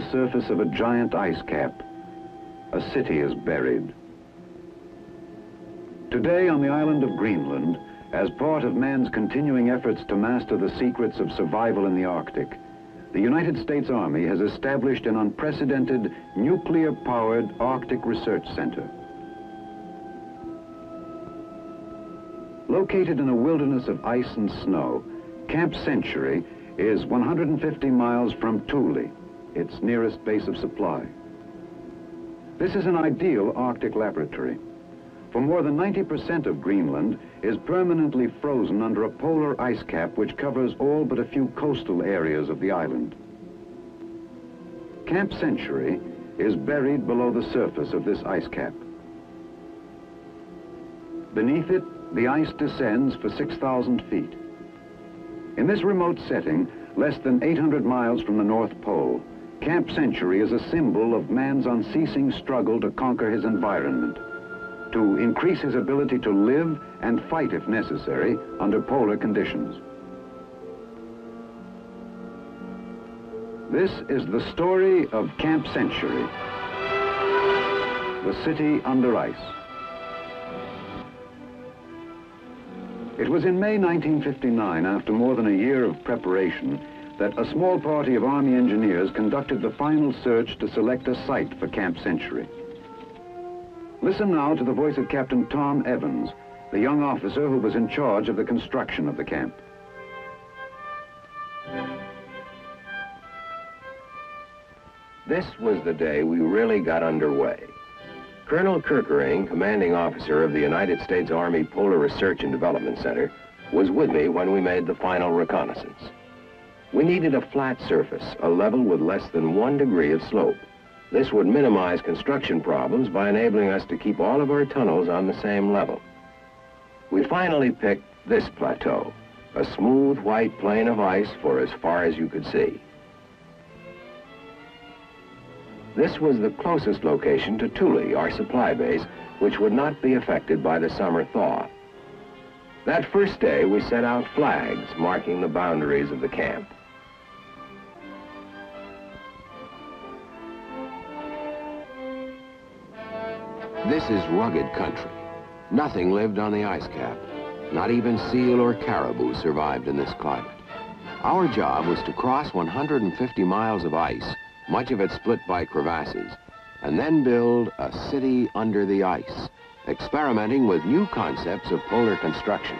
the surface of a giant ice cap. A city is buried. Today on the island of Greenland, as part of man's continuing efforts to master the secrets of survival in the Arctic, the United States Army has established an unprecedented nuclear-powered Arctic Research Center. Located in a wilderness of ice and snow, Camp Century is 150 miles from Thule, its nearest base of supply. This is an ideal Arctic laboratory. For more than 90% of Greenland is permanently frozen under a polar ice cap which covers all but a few coastal areas of the island. Camp Century is buried below the surface of this ice cap. Beneath it, the ice descends for 6,000 feet. In this remote setting, less than 800 miles from the North Pole, Camp Century is a symbol of man's unceasing struggle to conquer his environment, to increase his ability to live and fight if necessary under polar conditions. This is the story of Camp Century, the city under ice. It was in May 1959, after more than a year of preparation, that a small party of Army engineers conducted the final search to select a site for Camp Century. Listen now to the voice of Captain Tom Evans, the young officer who was in charge of the construction of the camp. This was the day we really got underway. Colonel Kirkering, commanding officer of the United States Army Polar Research and Development Center, was with me when we made the final reconnaissance. We needed a flat surface, a level with less than 1 degree of slope. This would minimize construction problems by enabling us to keep all of our tunnels on the same level. We finally picked this plateau, a smooth white plain of ice for as far as you could see. This was the closest location to Thule, our supply base, which would not be affected by the summer thaw. That first day, we set out flags marking the boundaries of the camp. This is rugged country. Nothing lived on the ice cap. Not even seal or caribou survived in this climate. Our job was to cross 150 miles of ice, much of it split by crevasses, and then build a city under the ice, experimenting with new concepts of polar construction.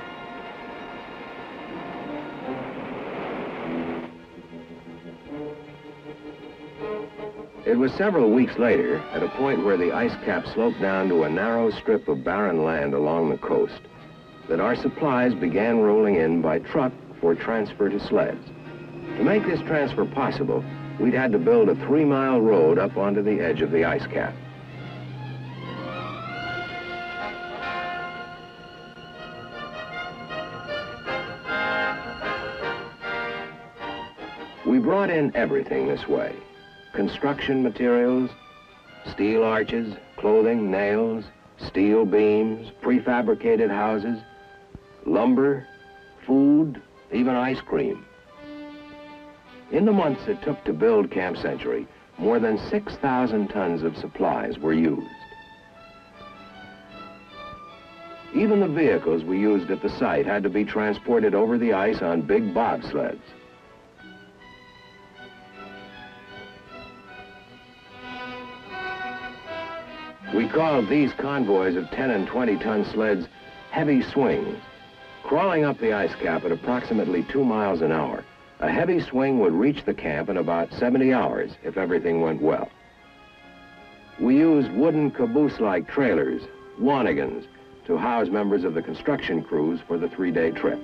It was several weeks later, at a point where the ice cap sloped down to a narrow strip of barren land along the coast, that our supplies began rolling in by truck for transfer to sleds. To make this transfer possible, we'd had to build a 3-mile road up onto the edge of the ice cap. We brought in everything this way: construction materials, steel arches, clothing, nails, steel beams, prefabricated houses, lumber, food, even ice cream. In the months it took to build Camp Century, more than 6,000 tons of supplies were used. Even the vehicles we used at the site had to be transported over the ice on big bobsleds. We called these convoys of 10 and 20-ton sleds heavy swings. Crawling up the ice cap at approximately 2 miles an hour, a heavy swing would reach the camp in about 70 hours if everything went well. We used wooden caboose-like trailers, wanigans, to house members of the construction crews for the 3-day trip.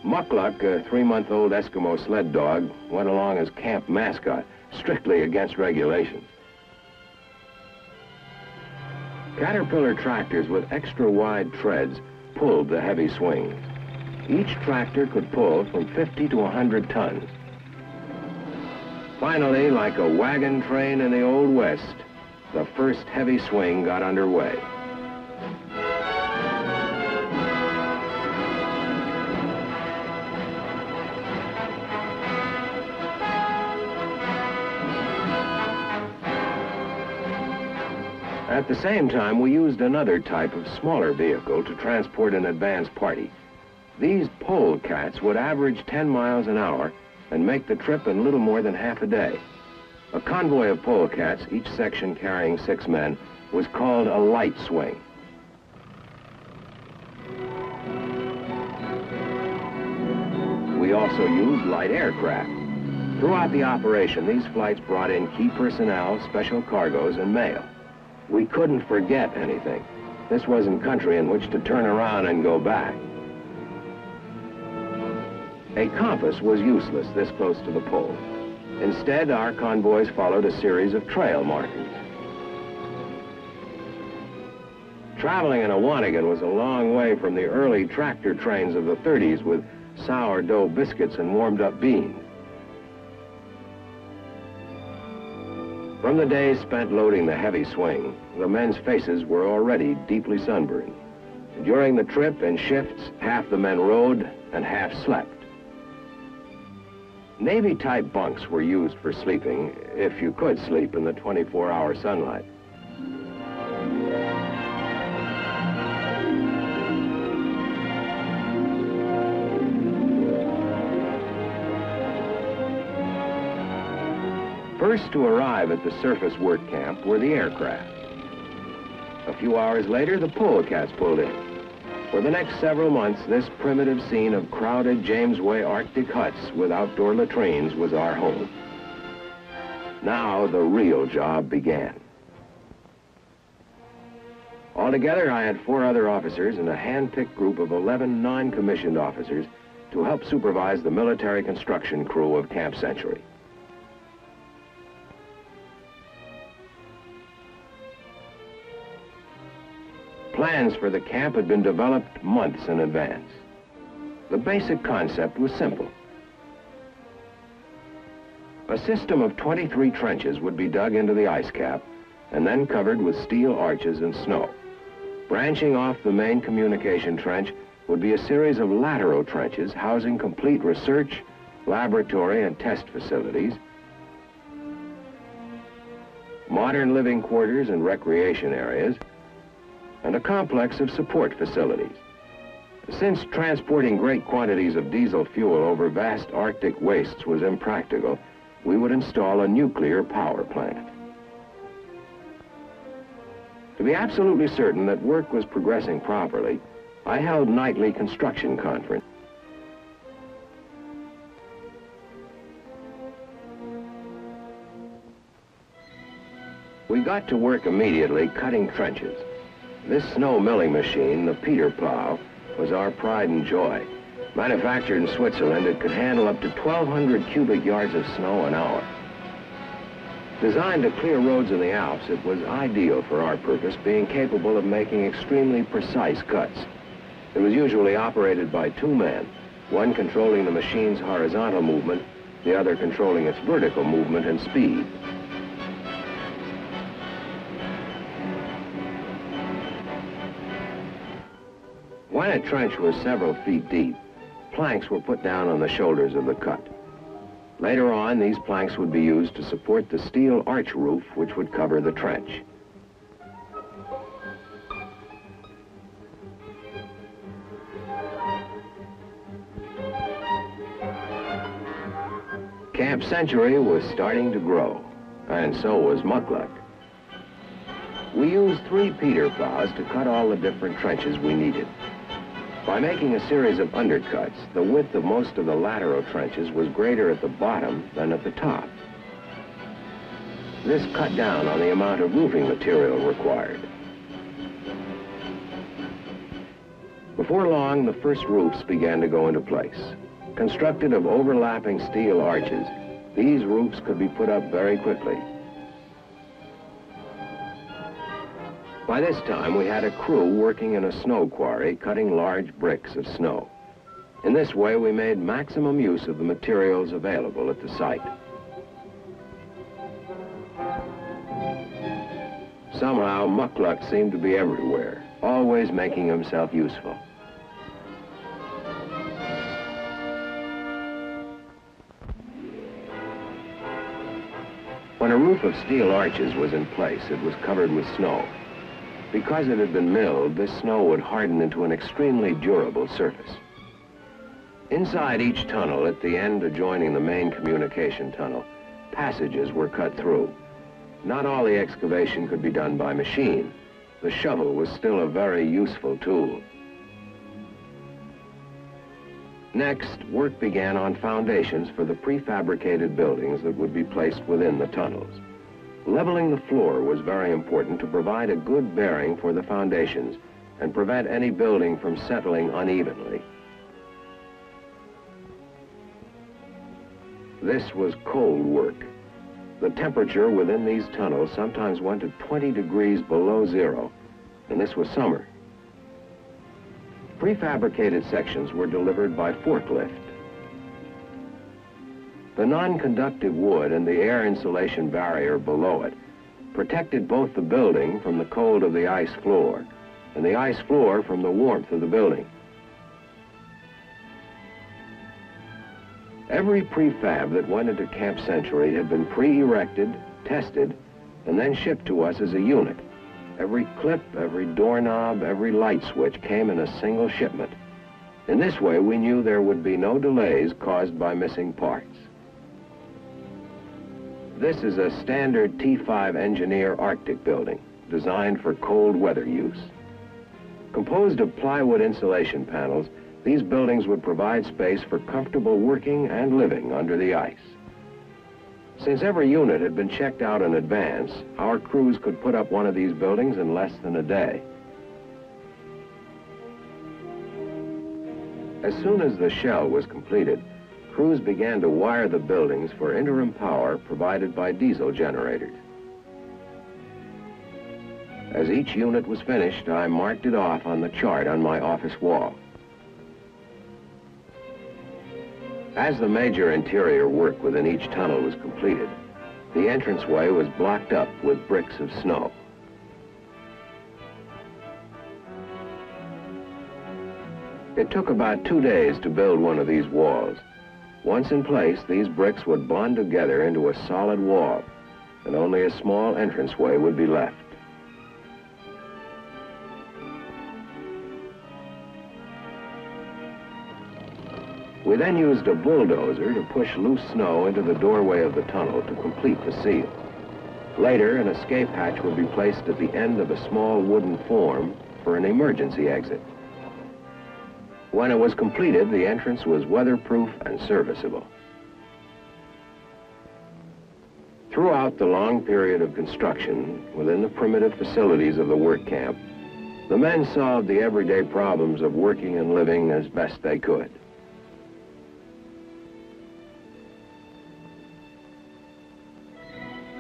Mukluk, a 3-month-old Eskimo sled dog, went along as camp mascot, strictly against regulations. Caterpillar tractors with extra-wide treads pulled the heavy swings. Each tractor could pull from 50 to 100 tons. Finally, like a wagon train in the Old West, the first heavy swing got underway. At the same time, we used another type of smaller vehicle to transport an advance party. These polecats would average 10 miles an hour and make the trip in little more than half a day. A convoy of polecats, each section carrying 6 men, was called a light swing. We also used light aircraft. Throughout the operation, these flights brought in key personnel, special cargoes, and mail. We couldn't forget anything. This wasn't country in which to turn around and go back. A compass was useless this close to the pole. Instead, our convoys followed a series of trail markers. Traveling in a wanigan was a long way from the early tractor trains of the 30s with sourdough biscuits and warmed-up beans. From the days spent loading the heavy swing, the men's faces were already deeply sunburned. During the trip, in shifts, half the men rode and half slept. Navy-type bunks were used for sleeping, if you could sleep in the 24-hour sunlight. First to arrive at the surface work camp were the aircraft. A few hours later, the polecats pulled in. For the next several months, this primitive scene of crowded Jamesway Arctic huts with outdoor latrines was our home. Now the real job began. Altogether, I had 4 other officers and a hand-picked group of 11 non-commissioned officers to help supervise the military construction crew of Camp Century. Plans for the camp had been developed months in advance. The basic concept was simple. A system of 23 trenches would be dug into the ice cap and then covered with steel arches and snow. Branching off the main communication trench would be a series of lateral trenches housing complete research, laboratory, and test facilities, modern living quarters and recreation areas, and a complex of support facilities. Since transporting great quantities of diesel fuel over vast Arctic wastes was impractical, we would install a nuclear power plant. To be absolutely certain that work was progressing properly, I held nightly construction conferences. We got to work immediately cutting trenches. This snow milling machine, the Peter plow, was our pride and joy. Manufactured in Switzerland, it could handle up to 1,200 cubic yards of snow an hour. Designed to clear roads in the Alps, it was ideal for our purpose, being capable of making extremely precise cuts. It was usually operated by 2 men, one controlling the machine's horizontal movement, the other controlling its vertical movement and speed. When a trench was several feet deep, planks were put down on the shoulders of the cut. Later on, these planks would be used to support the steel arch roof which would cover the trench. Camp Century was starting to grow, and so was Muckluck. We used 3 Peter plows to cut all the different trenches we needed. By making a series of undercuts, the width of most of the lateral trenches was greater at the bottom than at the top. This cut down on the amount of roofing material required. Before long, the first roofs began to go into place. Constructed of overlapping steel arches, these roofs could be put up very quickly. By this time, we had a crew working in a snow quarry cutting large bricks of snow. In this way, we made maximum use of the materials available at the site. Somehow, Muckluck seemed to be everywhere, always making himself useful. When When a roof of steel arches was in place, it was covered with snow. Because it had been milled, this snow would harden into an extremely durable surface. Inside each tunnel, at the end adjoining the main communication tunnel, passages were cut through. Not all the excavation could be done by machine. The shovel was still a very useful tool. Next, work began on foundations for the prefabricated buildings that would be placed within the tunnels. Leveling the floor was very important to provide a good bearing for the foundations and prevent any building from settling unevenly. This was cold work. The temperature within these tunnels sometimes went to 20 degrees below zero, and this was summer. Prefabricated sections were delivered by forklift. The non-conductive wood and the air insulation barrier below it protected both the building from the cold of the ice floor and the ice floor from the warmth of the building. Every prefab that went into Camp Century had been pre-erected, tested, and then shipped to us as a unit. Every clip, every doorknob, every light switch came in a single shipment. In this way, we knew there would be no delays caused by missing parts. This is a standard T5 Engineer Arctic building, designed for cold weather use. Composed of plywood insulation panels, these buildings would provide space for comfortable working and living under the ice. Since every unit had been checked out in advance, our crews could put up one of these buildings in less than a day. As soon as the shell was completed, crews began to wire the buildings for interim power provided by diesel generators. As each unit was finished, I marked it off on the chart on my office wall. As the major interior work within each tunnel was completed, the entranceway was blocked up with bricks of snow. It took about 2 days to build one of these walls. Once in place, these bricks would bond together into a solid wall, and only a small entranceway would be left. We then used a bulldozer to push loose snow into the doorway of the tunnel to complete the seal. Later, an escape hatch would be placed at the end of a small wooden form for an emergency exit. When it was completed, the entrance was weatherproof and serviceable. Throughout the long period of construction, within the primitive facilities of the work camp, the men solved the everyday problems of working and living as best they could.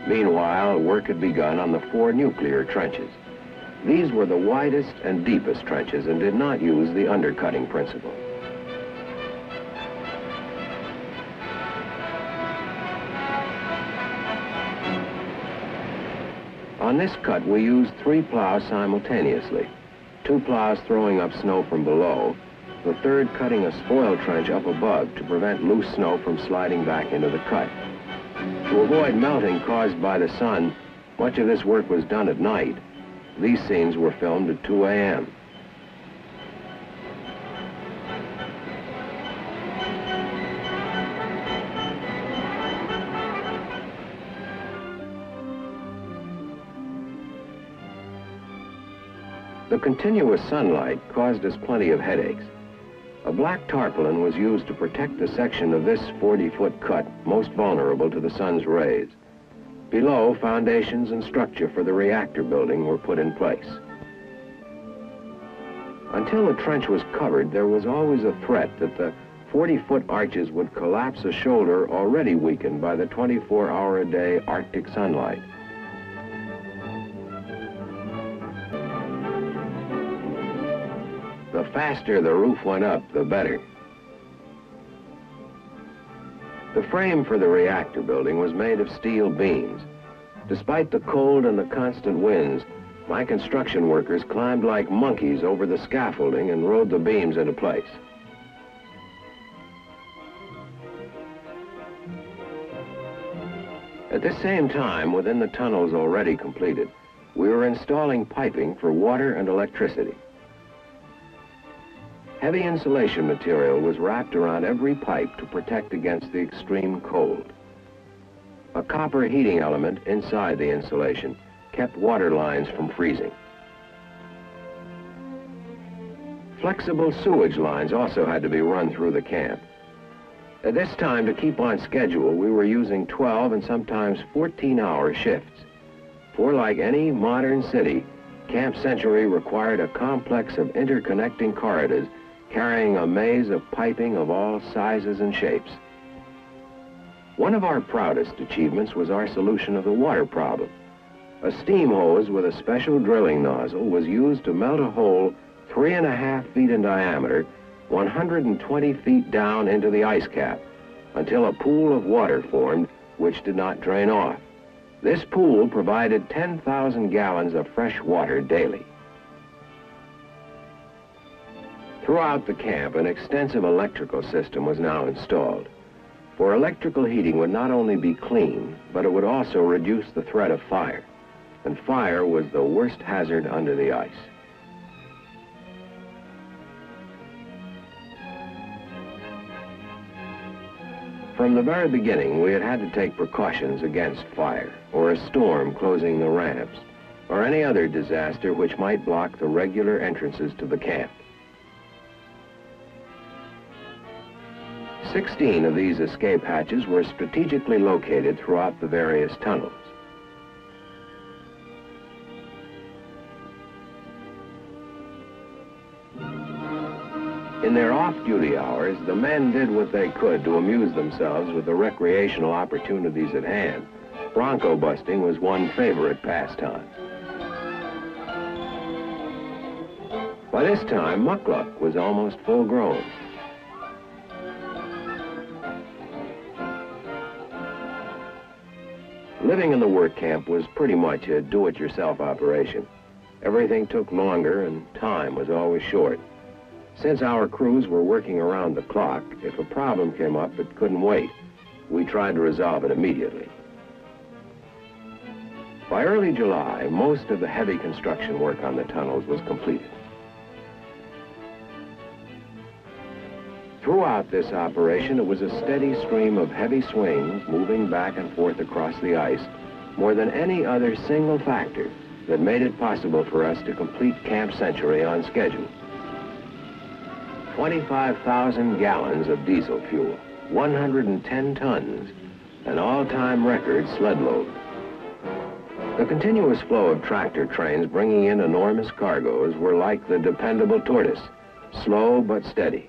Meanwhile, work had begun on the 4 nuclear trenches. These were the widest and deepest trenches and did not use the undercutting principle. On this cut, we used 3 plows simultaneously, 2 plows throwing up snow from below, the third cutting a spoil trench up above to prevent loose snow from sliding back into the cut. To avoid melting caused by the sun, much of this work was done at night. These scenes were filmed at 2 a.m. The continuous sunlight caused us plenty of headaches. A black tarpaulin was used to protect the section of this 40-foot cut most vulnerable to the sun's rays. Below, foundations and structure for the reactor building were put in place. Until the trench was covered, there was always a threat that the 40-foot arches would collapse a shoulder already weakened by the 24-hour-a-day Arctic sunlight. The faster the roof went up, the better. The frame for the reactor building was made of steel beams. Despite the cold and the constant winds, my construction workers climbed like monkeys over the scaffolding and rode the beams into place. At this same time, within the tunnels already completed, we were installing piping for water and electricity. Heavy insulation material was wrapped around every pipe to protect against the extreme cold. A copper heating element inside the insulation kept water lines from freezing. Flexible sewage lines also had to be run through the camp. At this time, to keep on schedule, we were using 12 and sometimes 14-hour shifts. For like any modern city, Camp Century required a complex of interconnecting corridors carrying a maze of piping of all sizes and shapes. One of our proudest achievements was our solution of the water problem. A steam hose with a special drilling nozzle was used to melt a hole 3.5 feet in diameter, 120 feet down into the ice cap, until a pool of water formed which did not drain off. This pool provided 10,000 gallons of fresh water daily. Throughout the camp, an extensive electrical system was now installed. For electrical heating would not only be clean, but it would also reduce the threat of fire. And fire was the worst hazard under the ice. From the very beginning, we had to take precautions against fire, or a storm closing the ramps, or any other disaster which might block the regular entrances to the camp. 16 of these escape hatches were strategically located throughout the various tunnels. In their off-duty hours, the men did what they could to amuse themselves with the recreational opportunities at hand. Bronco busting was one favorite pastime. By this time, muckluck was almost full grown. Living in the work camp was pretty much a do-it-yourself operation. Everything took longer and time was always short. Since our crews were working around the clock, if a problem came up, it couldn't wait. We tried to resolve it immediately. By early July, most of the heavy construction work on the tunnels was completed. Throughout this operation, it was a steady stream of heavy swings moving back and forth across the ice, more than any other single factor that made it possible for us to complete Camp Century on schedule. 25,000 gallons of diesel fuel, 110 tons, an all-time record sled load. The continuous flow of tractor trains bringing in enormous cargoes were like the dependable tortoise, slow but steady.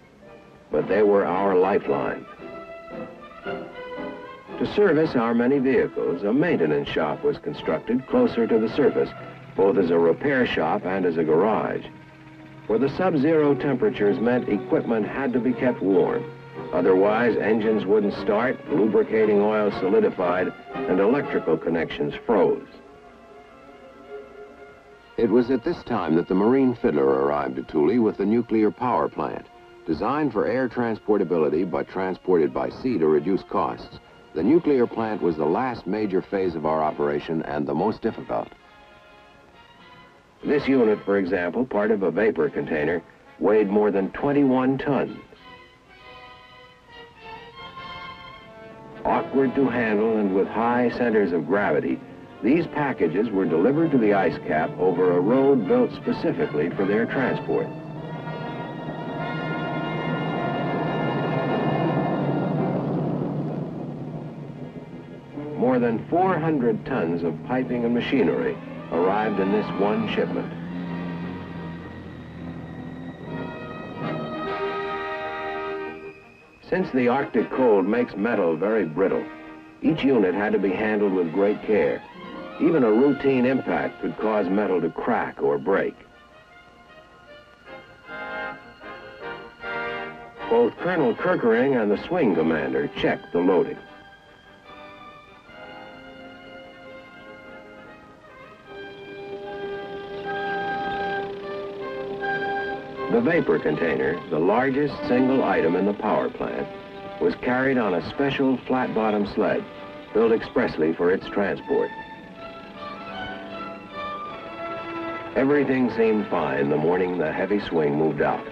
But they were our lifeline. To service our many vehicles, a maintenance shop was constructed closer to the surface, both as a repair shop and as a garage. For the sub-zero temperatures meant equipment had to be kept warm. Otherwise, engines wouldn't start, lubricating oil solidified, and electrical connections froze. It was at this time that the Marine Fiddler arrived at Thule with the nuclear power plant. Designed for air transportability but transported by sea to reduce costs, the nuclear plant was the last major phase of our operation and the most difficult. This unit, for example, part of a vapor container, weighed more than 21 tons. Awkward to handle and with high centers of gravity, these packages were delivered to the ice cap over a road built specifically for their transport. More than 400 tons of piping and machinery arrived in this one shipment. Since the Arctic cold makes metal very brittle, each unit had to be handled with great care. Even a routine impact could cause metal to crack or break. Both Colonel Kirkering and the swing commander checked the loading. The vapor container, the largest single item in the power plant, was carried on a special flat-bottom sled, built expressly for its transport. Everything seemed fine the morning the heavy swing moved out.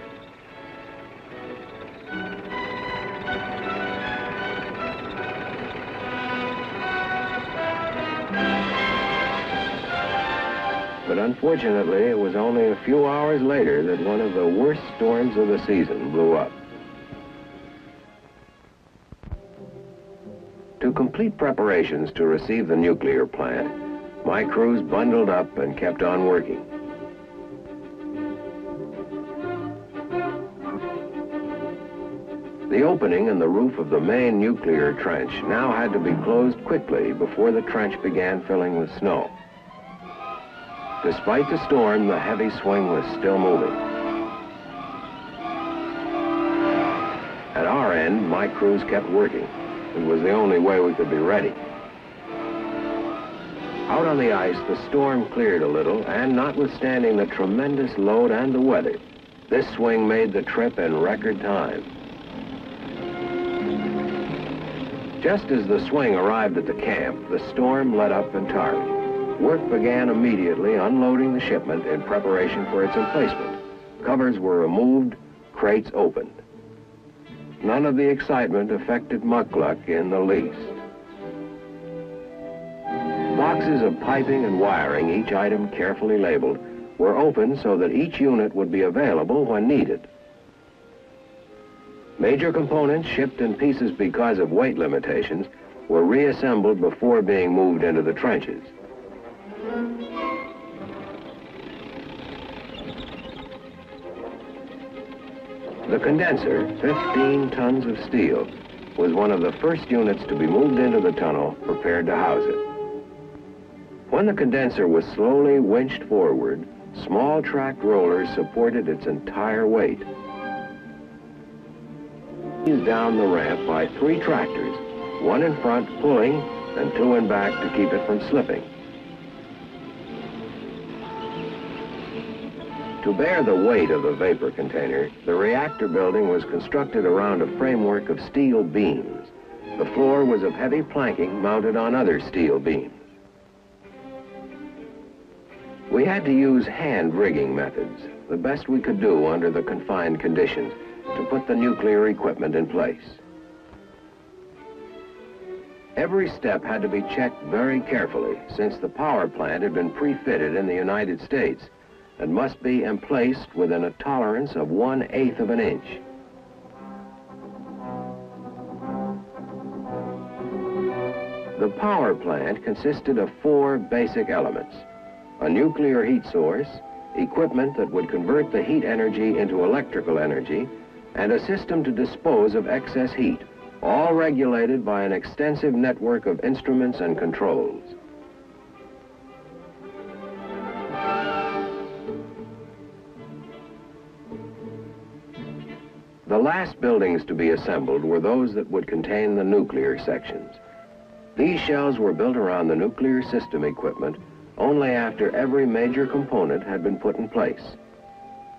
But unfortunately, it was only a few hours later that one of the worst storms of the season blew up. To complete preparations to receive the nuclear plant, my crews bundled up and kept on working. The opening in the roof of the main nuclear trench now had to be closed quickly before the trench began filling with snow. Despite the storm, the heavy swing was still moving. At our end, my crews kept working. It was the only way we could be ready. Out on the ice, the storm cleared a little, and notwithstanding the tremendous load and the weather, this swing made the trip in record time. Just as the swing arrived at the camp, the storm let up entirely. Work began immediately unloading the shipment in preparation for its emplacement. Covers were removed, crates opened. None of the excitement affected Muckluck in the least. Boxes of piping and wiring, each item carefully labeled, were opened so that each unit would be available when needed. Major components shipped in pieces because of weight limitations were reassembled before being moved into the trenches. The condenser, 15 tons of steel, was one of the first units to be moved into the tunnel, prepared to house it. When the condenser was slowly winched forward, small tracked rollers supported its entire weight. Eased down the ramp by 3 tractors, one in front pulling and 2 in back to keep it from slipping. To bear the weight of the vapor container, the reactor building was constructed around a framework of steel beams. The floor was of heavy planking mounted on other steel beams. We had to use hand rigging methods, the best we could do under the confined conditions, to put the nuclear equipment in place. Every step had to be checked very carefully, since the power plant had been pre-fitted in the United States and must be emplaced within a tolerance of 1/8 of an inch. The power plant consisted of 4 basic elements: a nuclear heat source, equipment that would convert the heat energy into electrical energy, and a system to dispose of excess heat, all regulated by an extensive network of instruments and controls. The last buildings to be assembled were those that would contain the nuclear sections. These shells were built around the nuclear system equipment only after every major component had been put in place.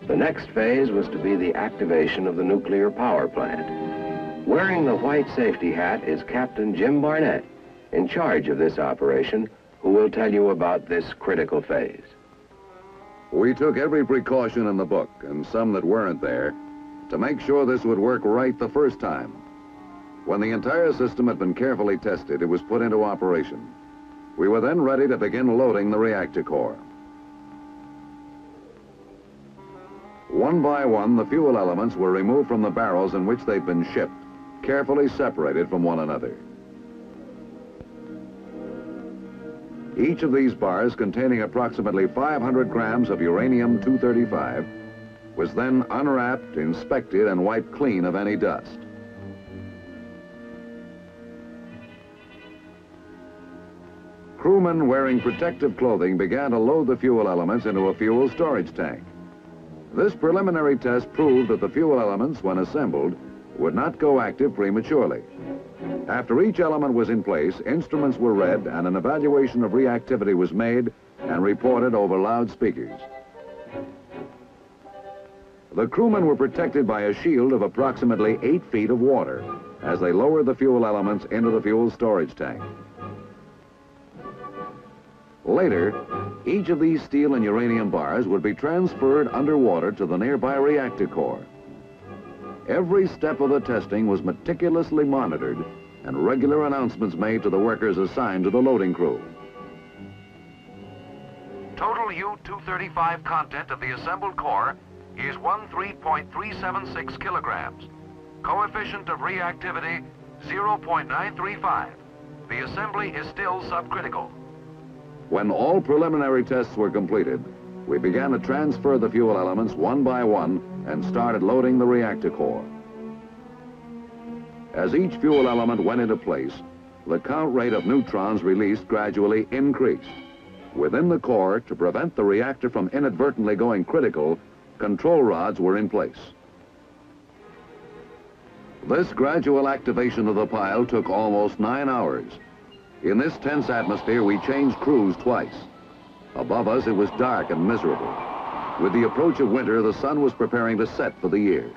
The next phase was to be the activation of the nuclear power plant. Wearing the white safety hat is Captain Jim Barnett, in charge of this operation, who will tell you about this critical phase. We took every precaution in the book, and some that weren't there, to make sure this would work right the first time. When the entire system had been carefully tested, it was put into operation. We were then ready to begin loading the reactor core. One by one, the fuel elements were removed from the barrels in which they'd been shipped, carefully separated from one another. Each of these bars, containing approximately 500 grams of uranium-235, was then unwrapped, inspected, and wiped clean of any dust. Crewmen wearing protective clothing began to load the fuel elements into a fuel storage tank. This preliminary test proved that the fuel elements, when assembled, would not go active prematurely. After each element was in place, instruments were read and an evaluation of reactivity was made and reported over loudspeakers. The crewmen were protected by a shield of approximately 8 feet of water as they lowered the fuel elements into the fuel storage tank. Later, each of these steel and uranium bars would be transferred underwater to the nearby reactor core. Every step of the testing was meticulously monitored and regular announcements made to the workers assigned to the loading crew. Total U-235 content of the assembled core is 13.376 kilograms. Coefficient of reactivity, 0.935. The assembly is still subcritical. When all preliminary tests were completed, we began to transfer the fuel elements one by one and started loading the reactor core. As each fuel element went into place, the count rate of neutrons released gradually increased. Within the core, to prevent the reactor from inadvertently going critical, control rods were in place. This gradual activation of the pile took almost 9 hours. In this tense atmosphere, we changed crews twice. Above us, it was dark and miserable. With the approach of winter, the sun was preparing to set for the year.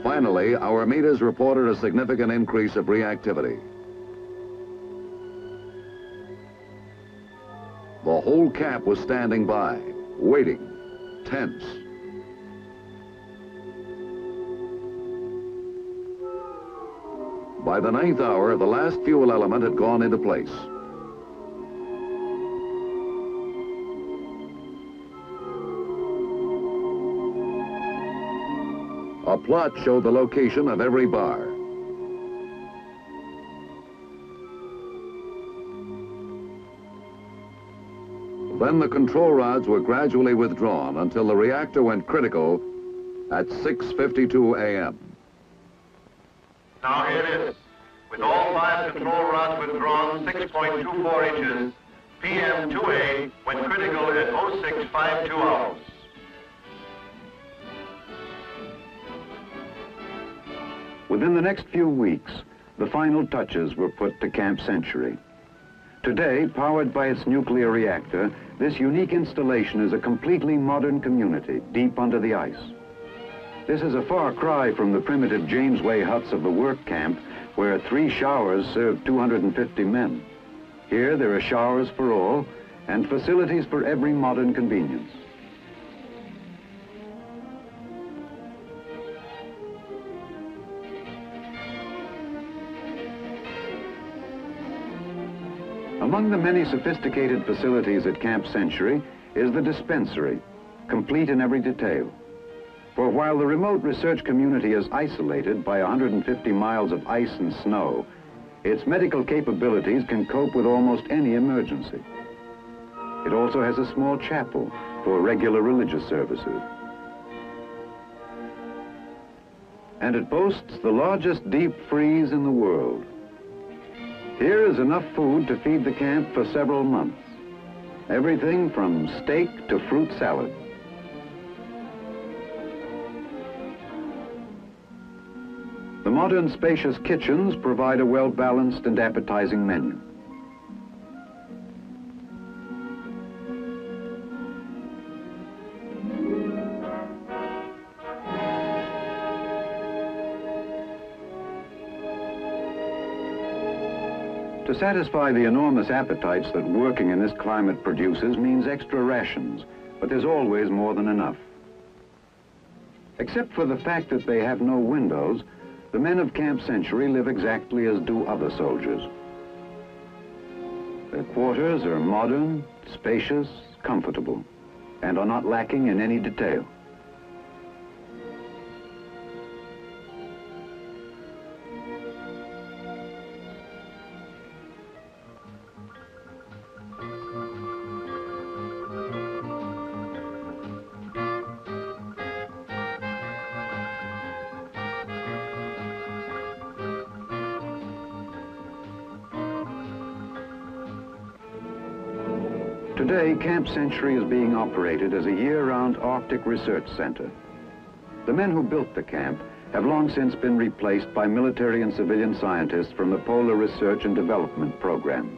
Finally, our meters reported a significant increase of reactivity. The whole camp was standing by, waiting, tense. By the 9th hour, the last fuel element had gone into place. A plot showed the location of every bar. Then the control rods were gradually withdrawn until the reactor went critical at 6:52 a.m. Now here it is. With all 5 control rods withdrawn 6.24 inches, PM 2A went critical at 0652 hours. Within the next few weeks, the final touches were put to Camp Century. Today, powered by its nuclear reactor, this unique installation is a completely modern community deep under the ice. This is a far cry from the primitive Jamesway huts of the work camp, where 3 showers served 250 men. Here, there are showers for all and facilities for every modern convenience. Among the many sophisticated facilities at Camp Century is the dispensary, complete in every detail. For while the remote research community is isolated by 150 miles of ice and snow, its medical capabilities can cope with almost any emergency. It also has a small chapel for regular religious services. And it boasts the largest deep freeze in the world. Here is enough food to feed the camp for several months. Everything from steak to fruit salad. The modern spacious kitchens provide a well-balanced and appetizing menu. To satisfy the enormous appetites that working in this climate produces means extra rations, but there's always more than enough. Except for the fact that they have no windows, the men of Camp Century live exactly as do other soldiers. Their quarters are modern, spacious, comfortable, and are not lacking in any detail. Today, Camp Century is being operated as a year-round Arctic research center. The men who built the camp have long since been replaced by military and civilian scientists from the Polar Research and Development Program.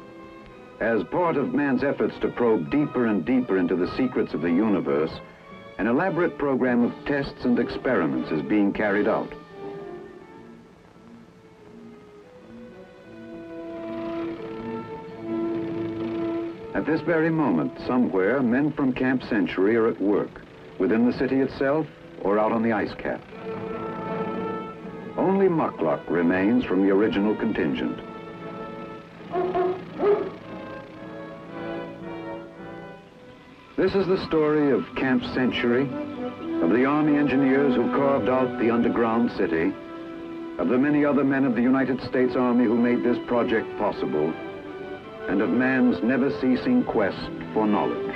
As part of man's efforts to probe deeper and deeper into the secrets of the universe, an elaborate program of tests and experiments is being carried out. At this very moment, somewhere, men from Camp Century are at work, within the city itself or out on the ice cap. Only muckluck remains from the original contingent. This is the story of Camp Century, of the Army engineers who carved out the underground city, of the many other men of the United States Army who made this project possible, and of man's never-ceasing quest for knowledge.